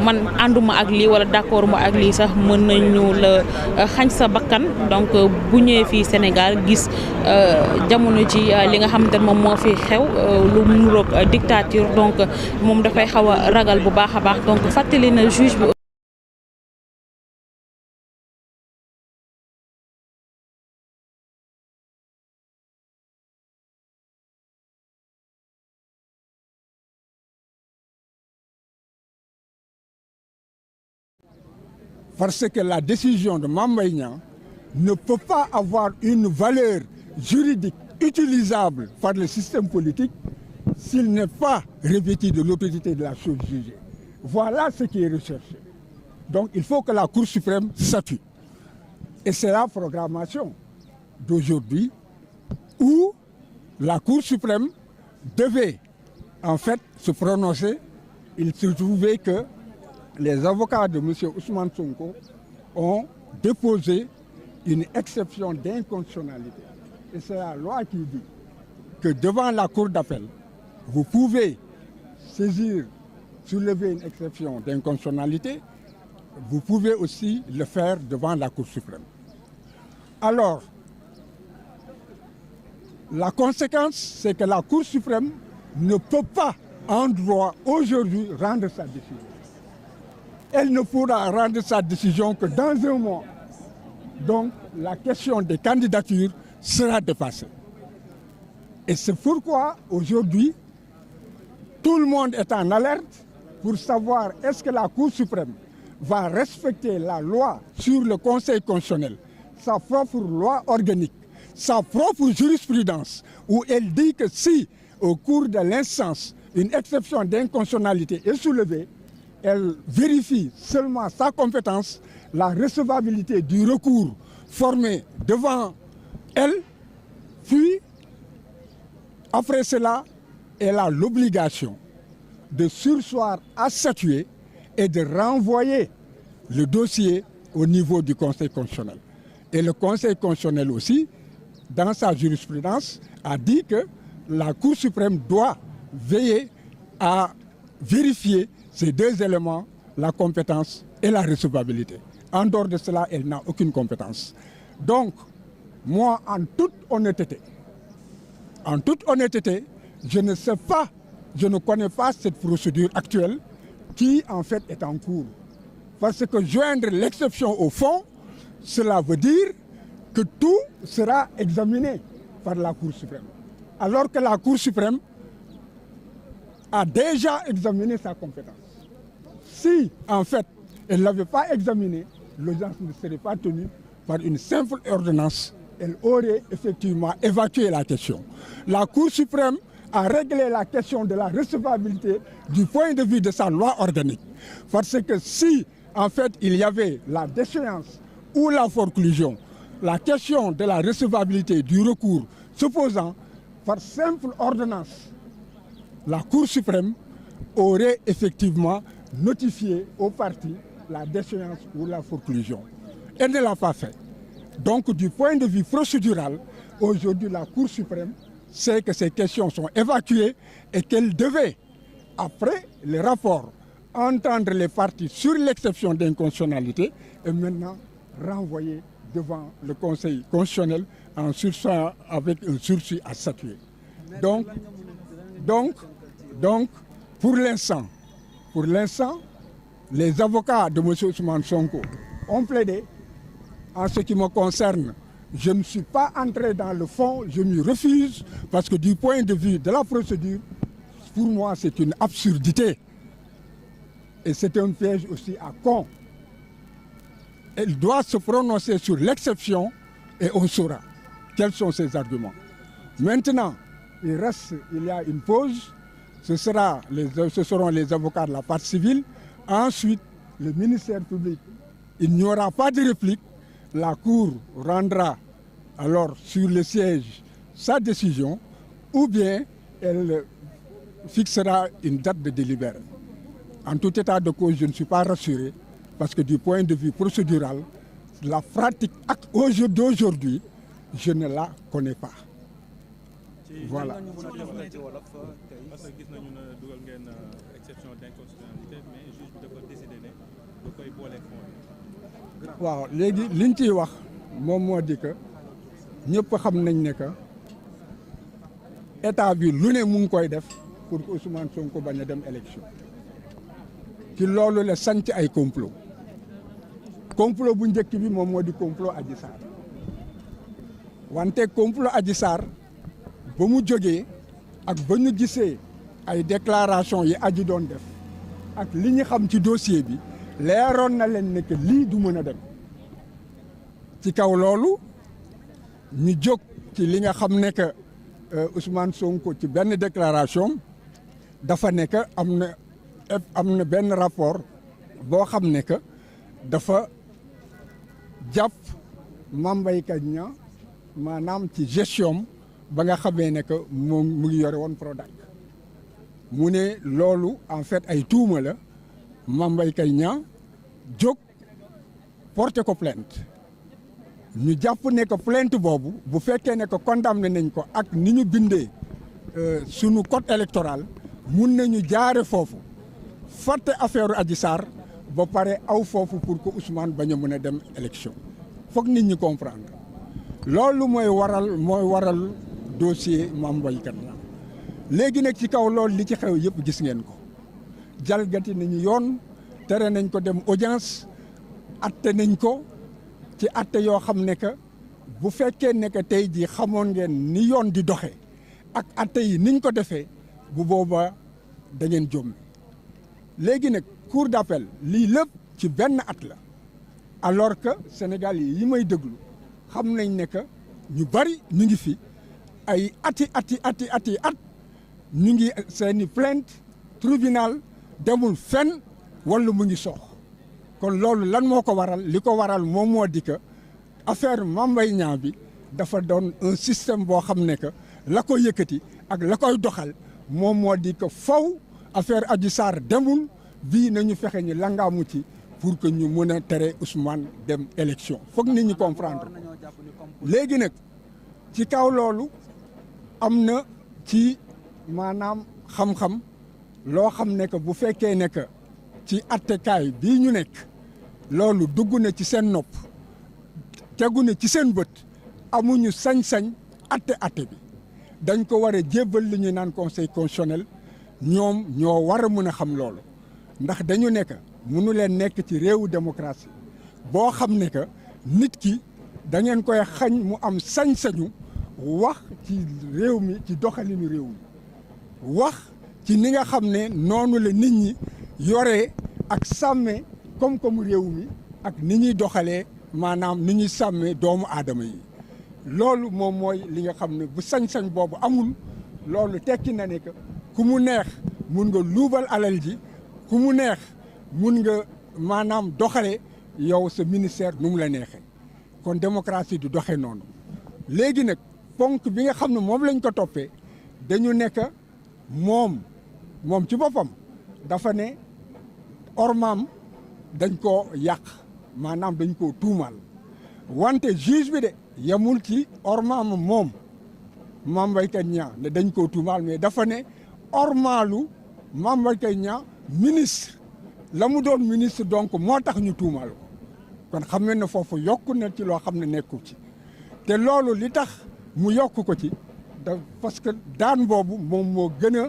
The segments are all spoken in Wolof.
man ànduma ak lii wala d'accord ma ak lii sax mën nañu la xañ sa bakkan donc bu ñëwee fii Sénégal gis jamono ji li nga xamante ne moom moo fi xew lu muroog dictature donc moom dafay xaw a ragal bu baax a baax donc fàttali na juge bi. Parce que la décision de Mame Mbaye Niang ne peut pas avoir une valeur juridique utilisable par le système politique s'il n'est pas revêtu de l'autorité de la chose jugée. Voilà ce qui est recherché. Donc il faut que la Cour suprême statue. Et c'est la programmation d'aujourd'hui où la Cour suprême devait en fait se prononcer. Il se trouvait que les avocats de M. Ousmane Sonko ont déposé une exception d'inconstitutionnalité. Et c'est la loi qui dit que devant la Cour d'appel, vous pouvez soulever une exception d'inconstitutionnalité, vous pouvez aussi le faire devant la Cour suprême. Alors, la conséquence, c'est que la Cour suprême ne peut pas, en droit, aujourd'hui, rendre sa décision. Elle ne pourra rendre sa décision que dans un mois. Donc, la question des candidatures sera dépassée. Et c'est pourquoi, aujourd'hui, tout le monde est en alerte pour savoir est-ce que la Cour suprême va respecter la loi sur le Conseil constitutionnel, sa propre loi organique, sa propre jurisprudence, où elle dit que si, au cours de l'instance, une exception d'inconstitutionnalité est soulevée, elle vérifie seulement sa compétence, la recevabilité du recours formé devant elle, puis, après cela, elle a l'obligation de surseoir à statuer et de renvoyer le dossier au niveau du Conseil constitutionnel. Et le Conseil constitutionnel aussi, dans sa jurisprudence, a dit que la Cour suprême doit veiller à vérifier ces deux éléments, la compétence et la recevabilité. En dehors de cela, elle n'a aucune compétence. Donc, moi, en toute honnêteté, je ne sais pas, je ne connais pas cette procédure actuelle qui, en fait, est en cours. Parce que joindre l'exception au fond, cela veut dire que tout sera examiné par la Cour suprême. Alors que la Cour suprême a déjà examiné sa compétence. Si, en fait, elle ne l'avait pas examiné, l'audience ne serait pas tenue par une simple ordonnance. Elle aurait effectivement évacué la question. La Cour suprême a réglé la question de la recevabilité du point de vue de sa loi organique. Parce que si, en fait, il y avait la déchéance ou la forclusion, la question de la recevabilité du recours se posant par simple ordonnance, la Cour suprême aurait effectivement notifié aux parties la déchéance ou la forclusion. Elle ne l'a pas fait. Donc, du point de vue procédural, aujourd'hui, la Cour suprême sait que ces questions sont évacuées et qu'elle devait, après les rapports, entendre les parties sur l'exception d'inconstitutionnalité et maintenant renvoyer devant le Conseil constitutionnel en sursis avec un sursis à statuer. Donc, pour l'instant, les avocats de M. Ousmane Sonko ont plaidé. En ce qui me concerne, je ne suis pas entré dans le fond, je m'y refuse, parce que du point de vue de la procédure, pour moi, c'est une absurdité. Et c'est un piège aussi à con. Elle doit se prononcer sur l'exception et on saura quels sont ses arguments. Maintenant, il y a une pause, ce seront les avocats de la partie civile. Ensuite, le ministère public, il n'y aura pas de réplique. La Cour rendra alors sur le siège sa décision ou bien elle fixera une date de délibéré. En tout état de cause, je ne suis pas rassuré parce que du point de vue procédural, la pratique d'aujourd'hui, je ne la connais pas. Voilà. parce que gis nañu ne dugal ngeen exception d'inconstitutionnalité mais juge bi dafa décidé waaw léegi liñ ciy wax moom moo di que ñëpp xam nañ ne que état bi lu ne mu ngi koy def pour que Ousmane Sonko bañ a dem élection ci loolu la sanc ay complot bu njëkk bi moom moo di complot Adji Sarr wante complot Adji Sarr ba mu jógee ak ba ñu gisee ay déclaration yi Adji doon def ak li ñu xam ci dossier bi leeroon na leen ne que lii du mën a dem ci kaw loolu ñu jóg ci li nga xam ne que Ousmane Sonko ci benn déclaration dafa ne que am na benn rapport boo xam ne que dafa jàpp Mame Mbaye Niang maanaam ci gestion ba nga xamee ne que moom mu ngi yore woon Prodac mu ne loolu en fait ay tuuma la Mame Mbaye Niang jóg porté ko plainte ñu jàpp ne que plainte boobu bu fekkee ne que condamné nañ ko ak ni ñu bindee sunu code électoral mun nañu jaare foofu fàtte affaire Adji Sarr ba pare aw foofu pour que Ousmane bañ a mën a dem élection foog nit ñi comprendre loolu mooy waral dossier Mame Mbaye Niang léegi nag ci kaw loolu li ci xew yëpp gis ngeen ko jalgati nañu yoon tere nañ ko dem audience atte nañ ko ci atte yoo xam ne que bu fekkee ne que tey jii xamoon ngeen ni yoon di doxe ak atte yi niñ ko defee bu boobaa da ngeen jommi léegi nag cour d'appel lii lépp ci benn at la alors que Sénégal yi may déglu xam nañ ne que ñu bari ñu ngi fi ay at ñu ngi seeni plainte tribunal demul fenn wala mu ngi soox kon loolu lan moo ko waral li ko waral moom moo di que affaire Mame Mbaye Niang bi dafa doon un système boo xam ne que la ko yëkkati ak la koy doxal moom moo di que faw affaire Adji Sarr demul bii nañu fexe ñu langaamu ci pour que ñu mën a tere Ousmane dem élection foog nit ñi comprendre léegi nag ci kaw loolu am na ci maanaam xam-xam loo xam ne que bu fekkee ne que ci attekaay bii ñu nekk loolu dugg na ci seen nopp tegu na ci seen bët amuñu sañ-sañ atte bi dañ ko war a jébbal li ñuy naan conseil constitutionnel ñoom ñoo war a mën a xam loolu ndax dañu nekk mënu leen nekk ci réewu démocratie boo xam ne que nit ki da ngeen koy xañ mu am sañ-sañu wax ci réew mi ci doxalinu réew mi wax ci ni nga xam ne noonu la nit ñi yoree ak sàmmee koom-koomu réew mi ak ni ñuy doxalee maanaam ni ñuy sàmmee doomu aadama yi loolu moom mooy li nga xam ne bu sañ-sañ boobu amul loolu tekki na ne que ku mu neex mun nga luubal alal ji ku mu neex mun nga maanaam doxale yow sa ministère nu mu la neexee kon démocratie du doxee noonu léegi nag ponk bi nga xam ne moom lañ ko toppee dañu nekk moom ci boppam dafa ne ormaam dañ ko yàq maanaam dañ koo tuumaal wante juge bi de yemul ci ormaam moom Mame Mbaye Niang ne dañ koo tuumaal mais dafa ne ormaalu Mame Mbaye Niang ministre la mu doon ministre donc moo tax ñu tuumaal ko kon xam ngeen ne foofu yokku na ci loo xam ne nekku ci te loolu li tax mu yokk ko ci parce que daan boobu moom moo gën a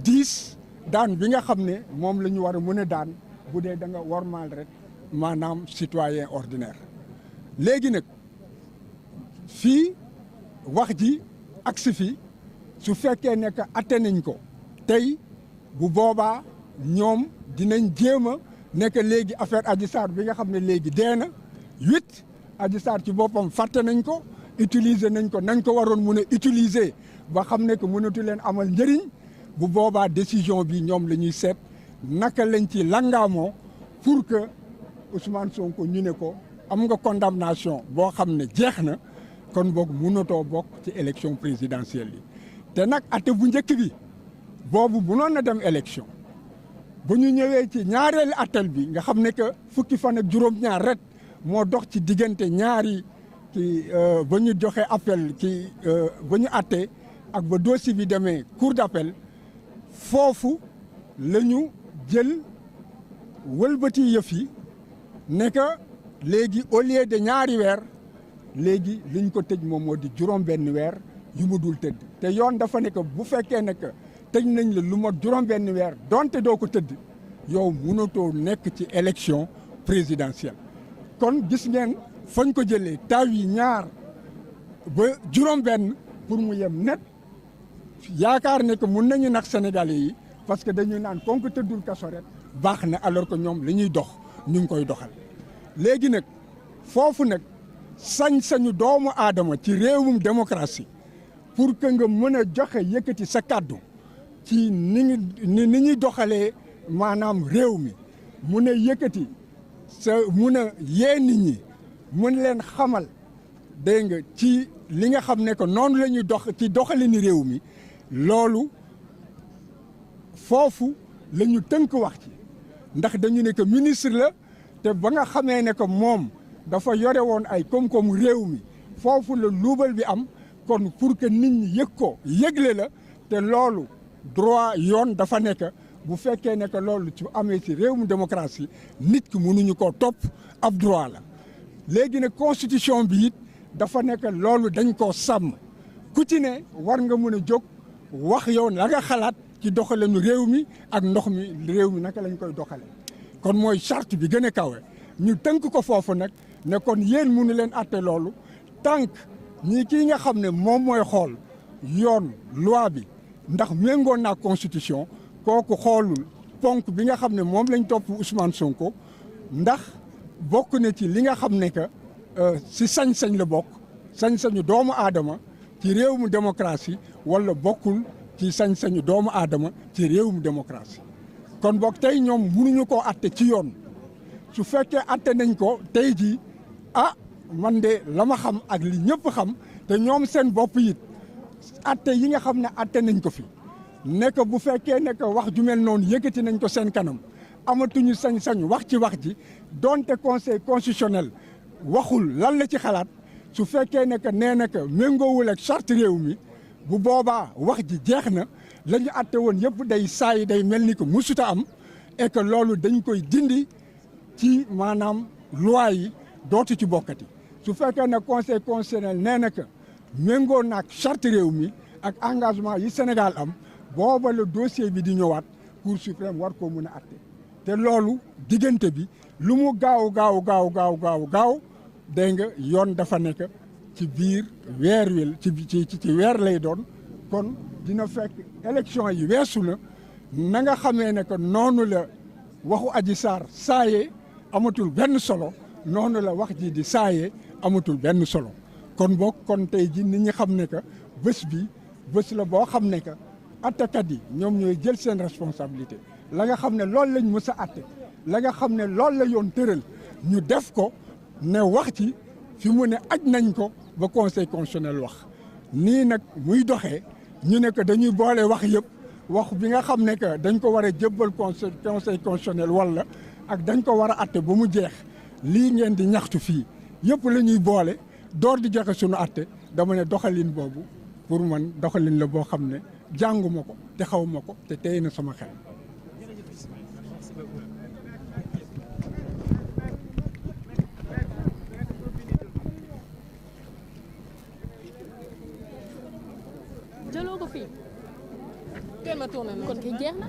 diis daan bi nga xam ne moom la ñu war a mën a daan bu dee da nga wormaal rek maanaam citoyen ordinaire léegi nag fii wax ji agsi fii su fekkee ne que atte nañ ko tey bu boobaa ñoom dinañ jéem a nekk léegi affaire Adji Sarr bi nga xam ne léegi dee na 8 Adji Sarr ci boppam fàtte nañ ko utiliser nañ ko nañ ko waroon mun a utiliser ba xam ne que mënatu leen amal njëriñ bu boobaa décision bi ñoom la ñuy seet naka lañ ci langaamoo pour que Ousmane Sonko ñu ne ko am nga condamnation boo xam ne jeex na kon boog mënatoo bokk ci élection présidentielle yi te nag atte bu njëkk bi boobu mënoon na dem élection bu ñu ñëwee ci ñaareelu attel bi nga xam ne que fukki fan ak juróom-ñaar rek moo dox ci diggante ñaari ci ba ñu joxe appel ci ba ñu atte ak ba dossier bi demee cour d'appel foofu la ñu jël wëlbati yëf yi ne que léegi au lieu de ñaari weer léegi liñ ko tëj moom moo di juróom-benn weer yu mu dul tëdd te yoon dafa ne que bu fekkee ne que tëj nañ la lu mot juróom-benn weer donte doo ko tëdd yow mënatoo nekk ci élection présidentielle. kon gis ngeen fañ ko jëlee taw yi ñaar ba juróom-benn pour mu yem net yaakaar ne que mun nañu nax Sénégalais yi parce que dañuy naan kon ko tëddul kaso rek baax na alors que ñoom li ñuy dox ñu ngi koy doxal. léegi nag foofu nag sañ-sañu doomu aadama ci réewum démocratie pour que nga mën a joxe yëkkati sa kàddu ci ni ñuy doxalee maanaam réew mi mun a yëkkati sa mun a yee nit ñi mun leen xamal dégg nga ci li nga xam ne que noonu la ñuy dox ci doxalini réew mi loolu foofu la ñu tënk wax ci ndax dañu ne que ministre la te ba nga xamee ne que moom dafa yore woon ay koom-koomu réew mi foofu la luubal bi am kon pour que nit ñi yëg ko yëgle la te loolu droit yoon dafa nekk bu fekkee ne que loolu ci amee ci réewum démocratie nit ki mënuñu koo topp ab droit la. léegi nag constitution bi it dafa nekk loolu dañ koo sàmm ku ci ne war nga mën a jóg wax yow la nga xalaat ci doxalinu réew mi ak ndox mi réew mi naka lañ koy doxale kon mooy charte bi gën a kawe ñu tënk ko foofu nag ne kon yéen mënu leen atte loolu tànk ñii kii nga xam ne moom mooy xool yoon loi bi ndax méngoon naa constitution kooku xoolul ponk bi nga xam ne moom lañ topp Ousmane Sonko ndax bokk na ci li nga xam ne que si sañ-sañ la bokk sañ-sañu doomu aadama ci réewum démocratie wala bokkul ci sañ-sañu doomu aadama ci réewum démocratie kon boog tey ñoom mënuñu koo atte ci yoon su fekkee atte nañ ko tey jii man de la ma xam ak li ñëpp xam te ñoom seen bopp it atte yi nga xam ne atte nañ ko fi nekk bu fekkee nekk wax ju mel noonu yëkkati nañ ko seen kanam amatuñu sañ-sañ wax ci wax ji donte conseil constitutionnel waxul lan la ci xalaat su fekkee ne que nee na que méngoowul ak charte réew mi bu boobaa wax ji jeex na la ñu atte woon yëpp day saay day mel ni que musuta am et que loolu dañ koy dindi ci maanaam loi yi dootu ci bokkati su fekkee ne conseil constitutionnel nee na que méngoo naag charte réew mi ak engagement yi Sénégal am booba la dossier bi di ñëwaat cour suprême war koo mën a atte te loolu diggante bi lu mu gaaw dégg nga yoon dafa nekk ci biir weer wi ci weer lay doon kon dina fekk élection yi weesu na nga xamee ne que noonu la waxu Adji Sarr saayee amatul benn solo noonu la wax ji di saayee amatul benn solo kon boog kon tey ji nit ñi xam ne que bés bi bés la boo xam ne que attekat yi ñoom ñooy jël seen responsabilité la nga xam ne loolu lañ mës a atte la nga xam ne loolu la yoon tëral ñu def ko ne wax ci fi mu ne aj nañ ko ba conseil constitutionnel wax nii nag muy doxee ñu ne que dañuy boole wax yëpp wax bi nga xam ne que dañ ko war a jébbal conseil constitutionnel wala ak dañ ko war a atte ba mu jeex lii ngeen di ñaxtu fii yëpp la ñuy boole door di joxe suñu atte dama ne doxalin boobu pour man doxalin la boo xam ne jànguma ko te xawma ko te tey na sama xel. jëloo ko fii teel ma tourné kon kay jeex na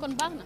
kon baax na